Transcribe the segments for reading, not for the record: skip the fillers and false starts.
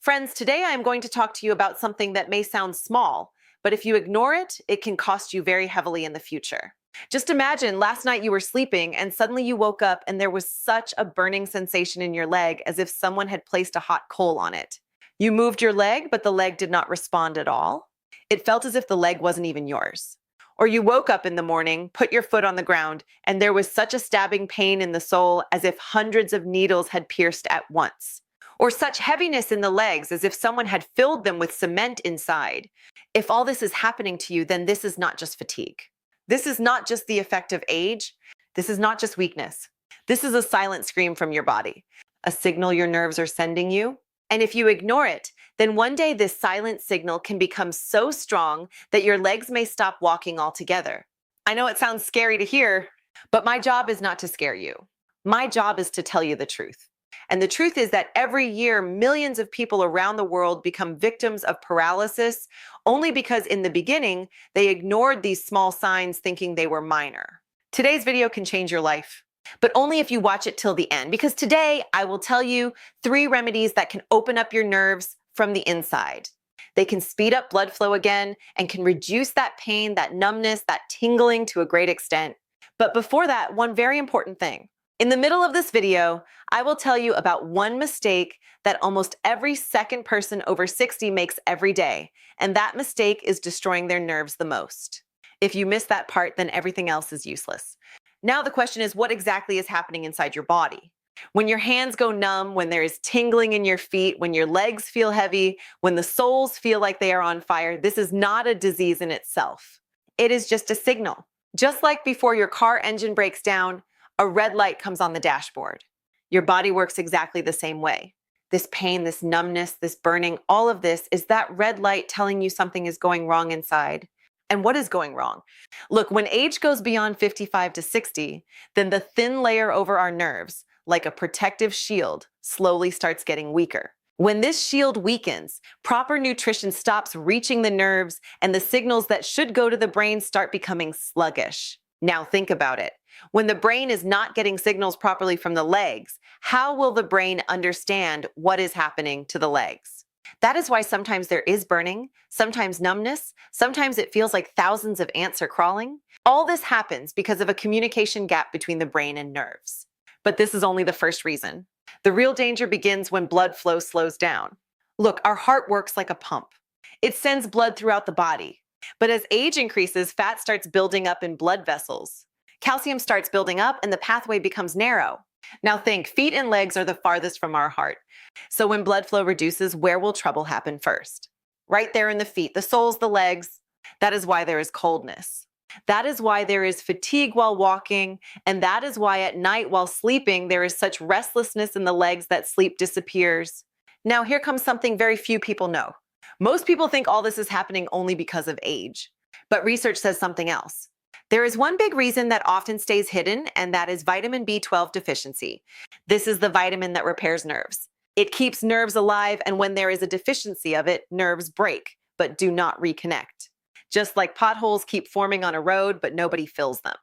Friends, today I am going to talk to you about something that may sound small, but if you ignore it, it can cost you very heavily in the future. Just imagine last night you were sleeping and suddenly you woke up and there was such a burning sensation in your leg as if someone had placed a hot coal on it. You moved your leg, but the leg did not respond at all. It felt as if the leg wasn't even yours. Or you woke up in the morning, put your foot on the ground, and there was such a stabbing pain in the sole as if hundreds of needles had pierced at once. Or such heaviness in the legs as if someone had filled them with cement inside. If all this is happening to you, then this is not just fatigue. This is not just the effect of age. This is not just weakness. This is a silent scream from your body, a signal your nerves are sending you. And if you ignore it, then one day this silent signal can become so strong that your legs may stop walking altogether. I know it sounds scary to hear, but my job is not to scare you. My job is to tell you the truth. And the truth is that every year, millions of people around the world become victims of paralysis only because in the beginning, they ignored these small signs thinking they were minor. Today's video can change your life, but only if you watch it till the end, because today I will tell you 3 remedies that can open up your nerves from the inside. They can speed up blood flow again and can reduce that pain, that numbness, that tingling to a great extent. But before that, one very important thing. In the middle of this video, I will tell you about one mistake that almost every second person over 60 makes every day, and that mistake is destroying their nerves the most. If you miss that part, then everything else is useless. Now the question is, what exactly is happening inside your body? When your hands go numb, when there is tingling in your feet, when your legs feel heavy, when the soles feel like they are on fire, this is not a disease in itself. It is just a signal. Just like before your car engine breaks down, a red light comes on the dashboard. Your body works exactly the same way. This pain, this numbness, this burning, all of this is that red light telling you something is going wrong inside. And what is going wrong? Look, when age goes beyond 55 to 60, then the thin layer over our nerves, like a protective shield, slowly starts getting weaker. When this shield weakens, proper nutrition stops reaching the nerves and the signals that should go to the brain start becoming sluggish. Now think about it. When the brain is not getting signals properly from the legs, how will the brain understand what is happening to the legs? That is why sometimes there is burning, sometimes numbness, sometimes it feels like thousands of ants are crawling. All this happens because of a communication gap between the brain and nerves. But this is only the first reason. The real danger begins when blood flow slows down. Look, our heart works like a pump. It sends blood throughout the body. But as age increases, fat starts building up in blood vessels. Calcium starts building up and the pathway becomes narrow. Now think, feet and legs are the farthest from our heart. So when blood flow reduces, where will trouble happen first? Right there in the feet, the soles, the legs. That is why there is coldness. That is why there is fatigue while walking. And that is why at night while sleeping, there is such restlessness in the legs that sleep disappears. Now here comes something very few people know. Most people think all this is happening only because of age. But research says something else. There is one big reason that often stays hidden, and that is vitamin B12 deficiency. This is the vitamin that repairs nerves. It keeps nerves alive, and when there is a deficiency of it, nerves break, but do not reconnect. Just like potholes keep forming on a road, but nobody fills them.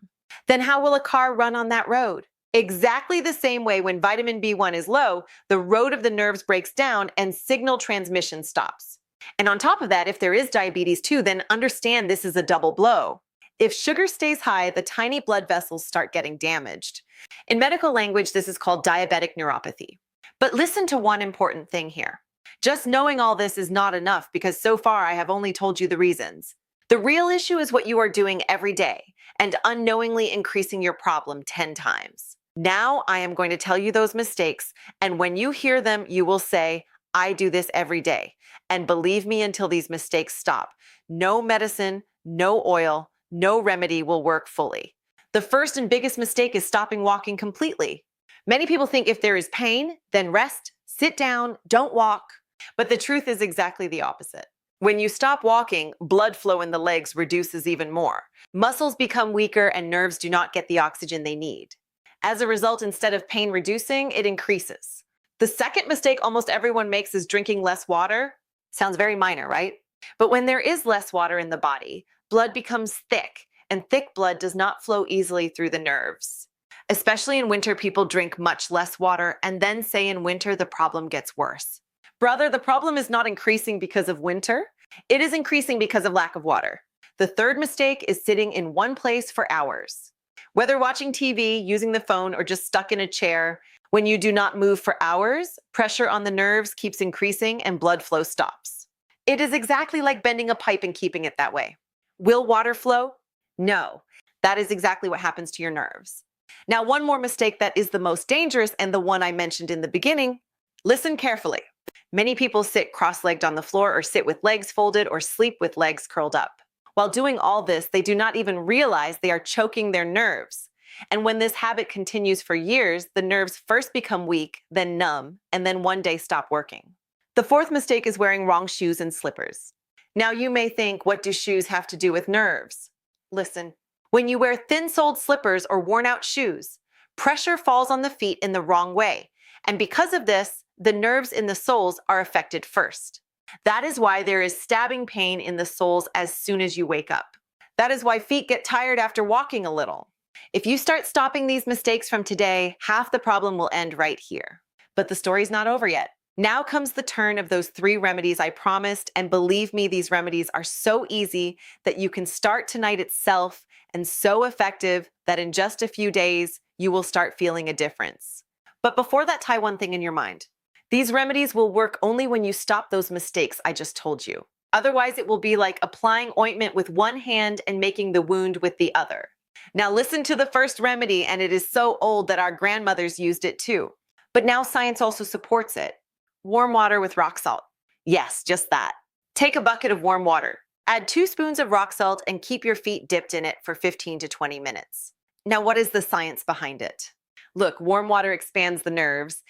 Then how will a car run on that road? Exactly the same way when vitamin B1 is low, the road of the nerves breaks down and signal transmission stops. And on top of that, if there is diabetes too, then understand this is a double blow. If sugar stays high, the tiny blood vessels start getting damaged. In medical language, this is called diabetic neuropathy. But listen to one important thing here. Just knowing all this is not enough because so far I have only told you the reasons. The real issue is what you are doing every day and unknowingly increasing your problem 10 times. Now I am going to tell you those mistakes, and when you hear them, you will say, I do this every day. And believe me until these mistakes stop. No medicine, no oil, no remedy will work fully. The first and biggest mistake is stopping walking completely. Many people think if there is pain, then rest, sit down, don't walk. But the truth is exactly the opposite. When you stop walking, blood flow in the legs reduces even more. Muscles become weaker and nerves do not get the oxygen they need. As a result, instead of pain reducing, it increases. The second mistake almost everyone makes is drinking less water. Sounds very minor, right? But when there is less water in the body, blood becomes thick, and thick blood does not flow easily through the nerves. Especially in winter, people drink much less water and then say in winter the problem gets worse. Brother, the problem is not increasing because of winter. It is increasing because of lack of water. The third mistake is sitting in one place for hours. Whether watching TV, using the phone, or just stuck in a chair, when you do not move for hours, pressure on the nerves keeps increasing and blood flow stops. It is exactly like bending a pipe and keeping it that way. Will water flow? No. That is exactly what happens to your nerves. Now, one more mistake that is the most dangerous and the one I mentioned in the beginning. Listen carefully. Many people sit cross-legged on the floor or sit with legs folded or sleep with legs curled up. While doing all this, they do not even realize they are choking their nerves. And when this habit continues for years, the nerves first become weak, then numb, and then one day stop working. The fourth mistake is wearing wrong shoes and slippers. Now you may think, what do shoes have to do with nerves? Listen, when you wear thin-soled slippers or worn-out shoes, pressure falls on the feet in the wrong way. And because of this, the nerves in the soles are affected first. That is why there is stabbing pain in the soles as soon as you wake up. That is why feet get tired after walking a little. If you start stopping these mistakes from today, half the problem will end right here. But the story's not over yet. Now comes the turn of those 3 remedies I promised, and believe me, these remedies are so easy that you can start tonight itself and so effective that in just a few days, you will start feeling a difference. But before that, tie one thing in your mind. These remedies will work only when you stop those mistakes I just told you. Otherwise, it will be like applying ointment with one hand and making the wound with the other. Now listen to the first remedy, and it is so old that our grandmothers used it too. But now science also supports it. Warm water with rock salt. Yes, just that. Take a bucket of warm water. Add 2 spoons of rock salt and keep your feet dipped in it for 15 to 20 minutes. Now, what is the science behind it? Look, warm water expands the nerves,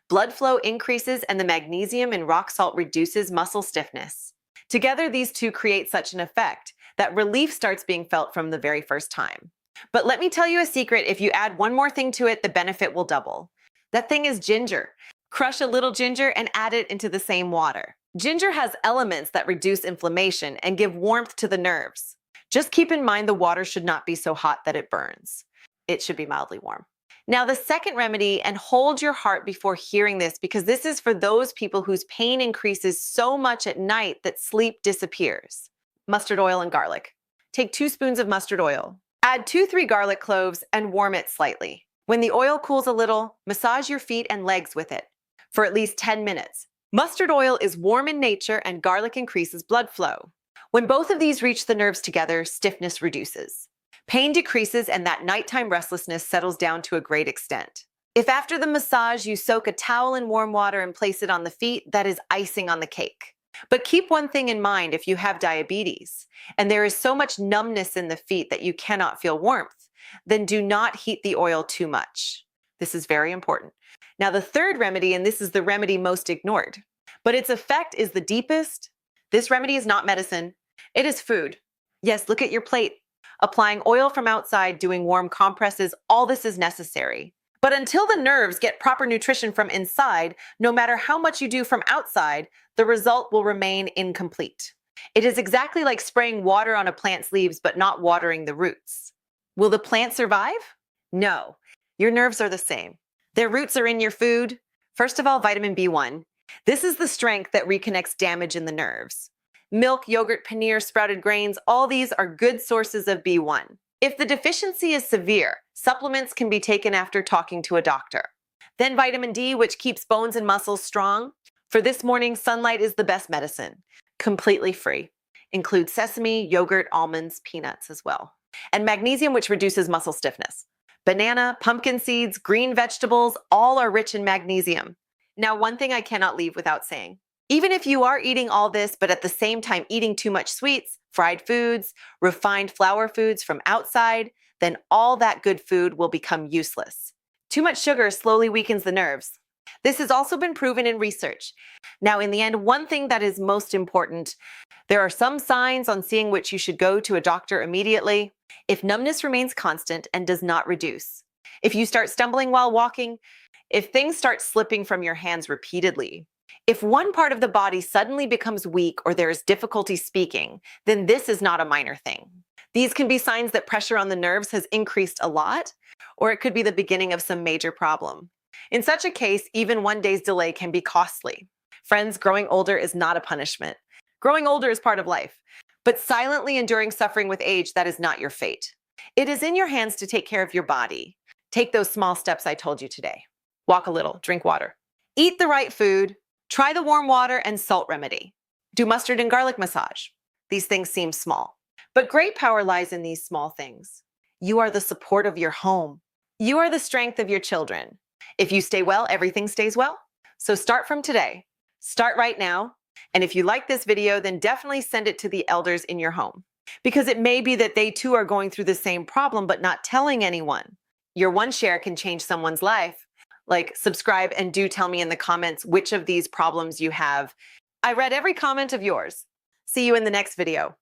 blood flow increases, and the magnesium in rock salt reduces muscle stiffness. Together, these two create such an effect that relief starts being felt from the very first time. But let me tell you a secret, if you add one more thing to it, the benefit will double. That thing is ginger. Crush a little ginger and add it into the same water. Ginger has elements that reduce inflammation and give warmth to the nerves. Just keep in mind the water should not be so hot that it burns. It should be mildly warm. Now, the second remedy, and hold your heart before hearing this, because this is for those people whose pain increases so much at night that sleep disappears. Mustard oil and garlic. Take 2 spoons of mustard oil. Add 2-3 garlic cloves and warm it slightly. When the oil cools a little, massage your feet and legs with it for at least 10 minutes. Mustard oil is warm in nature and garlic increases blood flow. When both of these reach the nerves together, stiffness reduces. Pain decreases and that nighttime restlessness settles down to a great extent. If after the massage you soak a towel in warm water and place it on the feet, that is icing on the cake. But keep one thing in mind if you have diabetes, and there is so much numbness in the feet that you cannot feel warmth, then do not heat the oil too much. This is very important. Now, the third remedy, and this is the remedy most ignored, but its effect is the deepest. This remedy is not medicine. It is food. Yes, look at your plate. Applying oil from outside, doing warm compresses, all this is necessary. But until the nerves get proper nutrition from inside, no matter how much you do from outside, the result will remain incomplete. It is exactly like spraying water on a plant's leaves but not watering the roots. Will the plant survive? No. Your nerves are the same. Their roots are in your food. First of all, vitamin B1. This is the strength that reconnects damage in the nerves. Milk, yogurt, paneer, sprouted grains, all these are good sources of B1. If the deficiency is severe, supplements can be taken after talking to a doctor. Then vitamin D, which keeps bones and muscles strong. For this morning, sunlight is the best medicine. Completely free. Includes sesame, yogurt, almonds, peanuts as well. And magnesium, which reduces muscle stiffness. Banana, pumpkin seeds, green vegetables, all are rich in magnesium. Now, one thing I cannot leave without saying. Even if you are eating all this, but at the same time eating too much sweets, fried foods, refined flour foods from outside, then all that good food will become useless. Too much sugar slowly weakens the nerves. This has also been proven in research. Now, in the end, one thing that is most important, there are some signs on seeing which you should go to a doctor immediately. If numbness remains constant and does not reduce, if you start stumbling while walking, if things start slipping from your hands repeatedly, if one part of the body suddenly becomes weak or there is difficulty speaking, then this is not a minor thing. These can be signs that pressure on the nerves has increased a lot, or it could be the beginning of some major problem. In such a case, even one day's delay can be costly. Friends, growing older is not a punishment. Growing older is part of life. But silently enduring suffering with age, that is not your fate. It is in your hands to take care of your body. Take those small steps I told you today. Walk a little, drink water. Eat the right food. Try the warm water and salt remedy. Do mustard and garlic massage. These things seem small, but great power lies in these small things. You are the support of your home. You are the strength of your children. If you stay well, everything stays well. So start from today. Start right now. And if you like this video, then definitely send it to the elders in your home, because it may be that they too are going through the same problem, but not telling anyone. Your one share can change someone's life. Like, subscribe, and do tell me in the comments which of these problems you have. I read every comment of yours. See you in the next video.